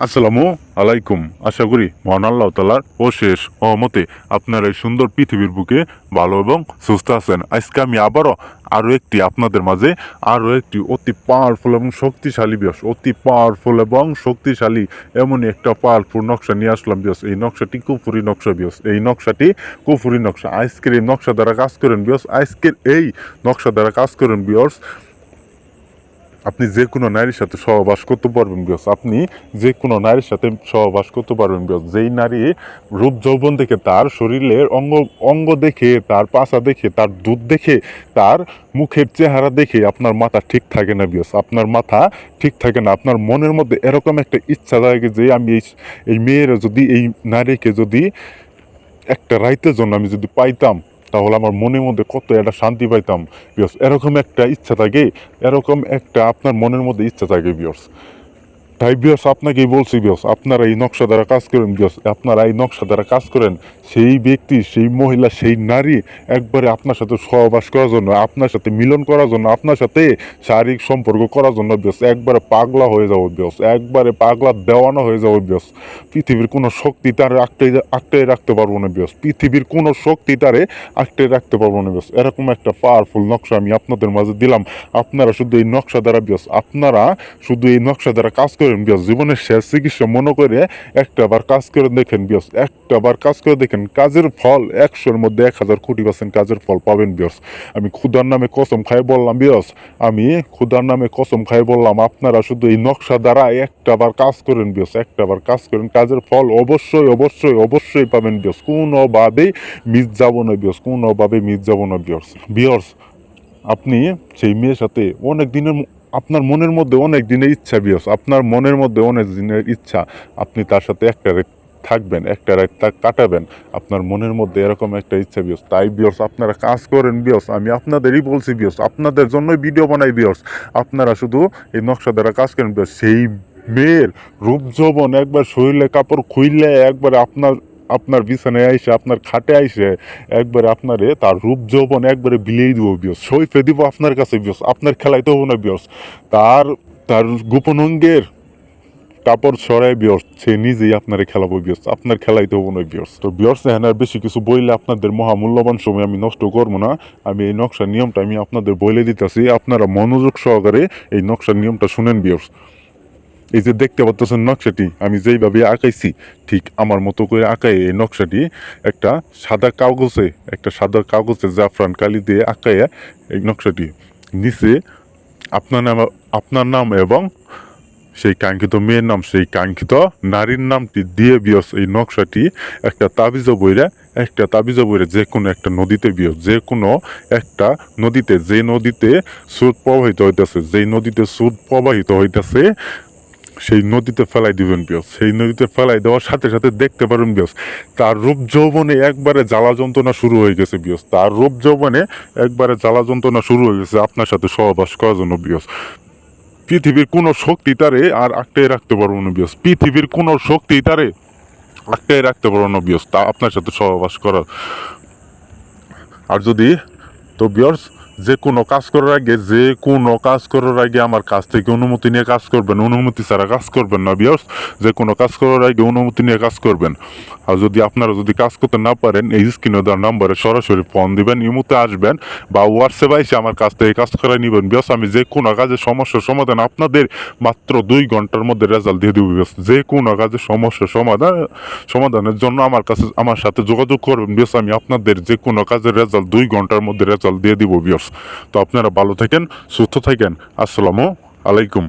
আসসালামু আলাইকুম। আশা করি মহান আল্লাহ তাআলার অশেষ রহমতে আপনারা এই সুন্দর পৃথিবীর বুকে ভালো এবং সুস্থ আছেন। আজকে আমি আরো একটি আপনাদের মাঝে অতি পাওয়ারফুল এবং শক্তিশালী এমনই একটা পাওয়ারফুল নকশা নিয়ে আসলাম বিয়স। এই নকশাটি কুফুরি নকশা বিয়স। আজকের এই নকশা দ্বারা কাজ করেন বিয়স। আপনি যে কোনো নারীর সাথে সহবাস করতে পারবেন বিয়স। যেই নারী রূপ যৌবন দেখে, তার শরীরের অঙ্গ দেখে, তার পাছা দেখে, তার দুধ দেখে, তার মুখের চেহারা দেখে আপনার মাথা ঠিক থাকে না বিয়স। আপনার মনের মধ্যে এরকম একটা ইচ্ছা থাকে যে আমি এই নারীকে যদি একটা রাইতের জন্য আমি যদি পাইতাম, তাহলে আমার মনের মধ্যে কত একটা শান্তি পাইতাম বিয়স। এরকম একটা আপনার মনের মধ্যে ইচ্ছা থাকে বিয়স। তাই বিয়স আপনাকেই বলছি বিয়স, আপনারা এই নকশা দ্বারা কাজ করেন সেই ব্যক্তি, সেই মহিলা, সেই নারী একবারে আপনার সাথে সহবাস করার জন্য, আপনার সাথে মিলন করার জন্য, আপনার সাথে শারীরিক সম্পর্ক করার জন্য বিয়স একবারে পাগলা হয়ে যাবো বিয়স, একবারে পাগলা দেওয়ানো হয়ে যাবো বিয়স। পৃথিবীর কোনো শক্তি তারে আটকে রাখতে পারবো না বিয়স। এরকম একটা পাওয়ারফুল নকশা আমি আপনাদের মাঝে দিলাম। আপনারা শুধু এই নকশা দ্বারা কাজ করেন বিয়স। জীবনের শেষ চিকিৎসা মনে করে একটাবার কাজ করে দেখেন, কাজের ফল 100-র মধ্যে 1000 কোটি % কাজের ফল পাবেন বিয়স। আমি খুদার নামে কসম খাই বললাম আপনারা শুধু এই নকশা দ্বারা একটাবার কাজ করেন, কাজের ফল অবশ্যই পাবেন বিয়স। কোনোভাবেই মিস যাব না বিয়স। আপনি সেই মেয়ের সাথে আপনার মনের মধ্যে অনেক দিনের ইচ্ছা আপনি তার সাথে একটা রাত থাকবেন, একটা রাত কাটাবেন। আপনার মনের মধ্যে এরকম একটা ইচ্ছা বিয়স। তাই বিয়স আপনারা কাজ করেন বিয়স। আমি আপনাদেরই বলছি বিয়স, আপনাদের জন্যই ভিডিও বানাই বিয়স। আপনারা শুধু এই নকশা দ্বারা কাজ করেন বিয়স। সেই মেয়ের রূপ যৌবন একবার শরীরে কাপড় খুইলে একবারে আপনার বিছানায় আইসে, আপনার খাটে আইসে একবারে আপনারে তার রূপ যৌবন একবারে বিলিয়ে দিব বিয়স, সইফে দিব আপনার কাছে বিয়স। আপনার খেলাইতে হবো না বিয়স। তার গোপন অঙ্গের কাপড় ছড়ায় বিয়স, সে নিজেই আপনারে খেলাবো বিয়স। আপনার খেলাইতে হবো না বিয়স। তো বিয়স আর বেশি কিছু বইলে আপনাদের মহামূল্যবান সময় আমি নষ্ট করবো না। আমি এই নকশার নিয়মটা আমি আপনাদের বলে দিতেছি, আপনারা মনোযোগ সহকারে এই নকশার নিয়মটা শুনেন বিয়স। এই যে দেখতে পাচ্ছেন নকশাটি আমি যেইভাবে আঁকাইছি, ঠিক আমার মতো করে আঁকাই এই নকশাটি একটা সাদা কাগজে জাফরান কালি দিয়ে আঁকাইয়া এই নকশাটি নিচে আপনার নাম এবং সেই কাঙ্ক্ষিত মেয়ের নাম, সেই কাঙ্ক্ষিত নারীর নামটি দিয়ে বিয়স এই নকশাটি একটা তাবিজও বইরা যে কোনো একটা নদীতে বিয়স, যে কোনো একটা নদীতে, যে নদীতে স্রোত প্রবাহিত হইতেছে সেই নদীতে ফেলাই দিবেন বিয়স। সেই নদীতে ফেলাই দেওয়ার সাথে সাথে দেখতে পারেন বিয়স তার রূপ যৌবনে একবারে জ্বালা যন্ত্রণা শুরু হয়ে গেছে আপনার সাথে সহবাস করার জন্য বিয়স। পৃথিবীর কোনো শক্তি তারে আর আটকায় রাখতে পারবো না বিয়স। তা আপনার সাথে সহবাস করার। আর যদি তো বিয়স যে কোনো কাজ করার আগে আমার কাছ থেকে অনুমতি নিয়ে কাজ করবেন, অনুমতি ছাড়া কাজ করবেন না বিয়স। যে কোনো কাজ করার আগে অনুমতি নিয়ে কাজ করবেন। আর আপনারা যদি কাজ করতে না পারেন, এই স্ক্রিনে দেওয়ার নাম্বারে সরাসরি ফোন দিবেন, ইমোতে আসবেন বা হোয়াটসঅ্যাপে এসে আমার কাছ থেকে কাজ করাই নিবেন বিয়স। আমি যে কোনো কাজের সমস্যার সমাধান আপনাদের মাত্র 2 ঘন্টার মধ্যে রেজাল্ট দিয়ে দেবো বিয়স। যে কোনো কাজের সমস্যার সমাধানের জন্য আমার সাথে যোগাযোগ করবেন বিয়স। আমি আপনাদের যে কোনো কাজের রেজাল্ট 2 ঘন্টার মধ্যে রেজাল্ট দিয়ে দিব বিয়স। তো আপনারা ভালো থাকেন, সুস্থ থাকেন। আসসালামু আলাইকুম।